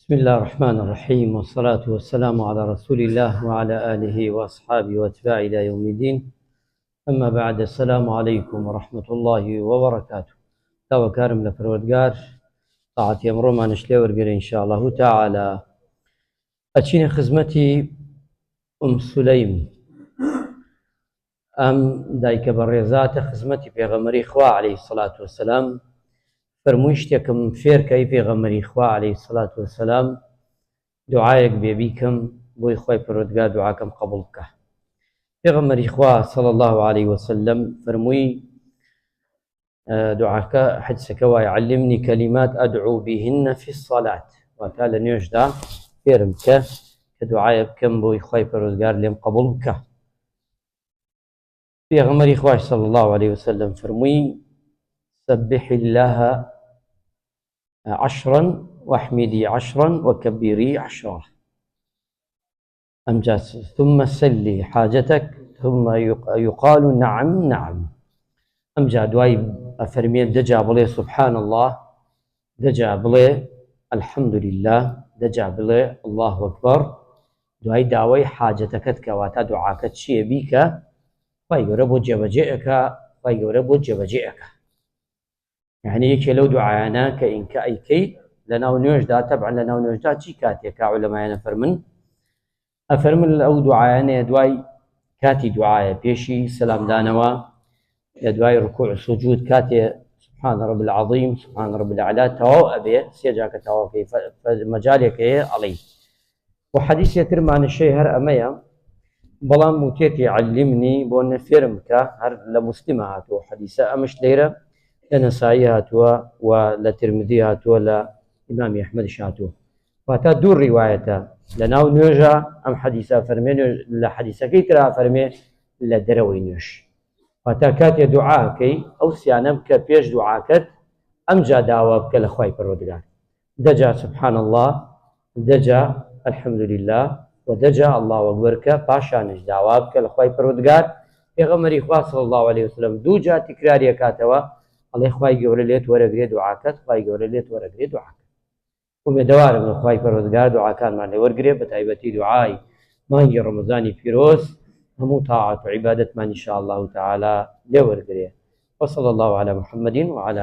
بسم الله الرحمن الرحيم، والصلاة والسلام على رسول الله وعلى آله وأصحابه وأتباعه إلى يوم الدين. أما بعد، السلام عليكم ورحمة الله وبركاته. توكارم لفرودگار طاعة يمرو ما نشلي ورقر إن شاء الله تعالى. أتشين خزمتي أم سليم أم دايك بالرزات خزمتي في غمري إخوة عليه الصلاة والسلام فرموشتكم فير كيف غمري إخوة عليه الصلاة والسلام دعایەک بێبیکەم بۆی خۆی پەروەردگار دوعاکەم قبول بکە. پێغەمبەری خوا صلی الله عليه وسلم فەرمووی دوعاکە حەدیسەکە وایە علمني كلمات أدعو بهن في الصلاة، واتە لە نوێژدا فێرم بکە کە دوعایە بکەم بۆی خۆی پەروەردگار لێم قبول بکە. پێغەمبەری خوای صلی الله عليه وسلم فەرمووی سبح الله 10 واحمدي 10 وكبري 10. أمجاز ثم سلي حاجتك ثم يقال نعم نعم. أمجا دواي أفرمي دجا بلي سبحان الله، دجا بلي الحمد لله، دجا بلي الله أكبر. دواي داوي حاجتك كواتا دعاك تشي بيك فايقربو جبجئك فايقربو جبجئك. يعني يكي لو دعانا كإنك أيكي لناو نوجدا طبعا لناو نوجدا چی کاتێک علەمایان ئەفەرمن ئەو دوعایانەیە دوای کاتی دوعایە پێشی سەلامدانەوە، لە دوای ڕکوع سوجود کاتێ سبحان رب العظيم سبحان رب الأعلى تەواو ئەبێ سێجاکە تەواوکەی مەجالێک هەیە ئەڵێی. و حەدیثێک ترمانەشەی هەر ئەمەیە، بەڵام وتێتی علمنی بۆ نەفێرم بکە هەر لە موسلمە هاتووە حەدیثە، ئەمەش لێرە لە نەسائی هاتووە و لە ترمذی هاتووە لە إمام أحمد شاتو. فاتا دور روايته لناو نوجا أم حديثة فرمي لحديثة كي ترى فرمي لدروي نوش. فاتا كاتي دعاء كي أو سيانبك بيش دعاكت أم جا دعوابك لخواي برودگار. دجا سبحان الله، دجا الحمد لله، ودجا الله أكبرك باشانش دعوابك لخواي برودگار. پیغمبری خوا صلی الله عليه وسلم دو جا تکراری کاتوا الله خواي گەورە لێت وەرەگرێ دعاکت، خواي گەورە لێت وەرەگرێ دعاکت. ومێدەوارم لە خوای پەروەردگار دوعاکانمان لێ وەرگرێ، بە تایبەتی دوعای مانگی ڕەمەزانی پیرۆز هەموو تاعات و عیبادەتمان ئینشاء الله تعالى لێ وەرگرێ. وصلى الله على محمد وعلى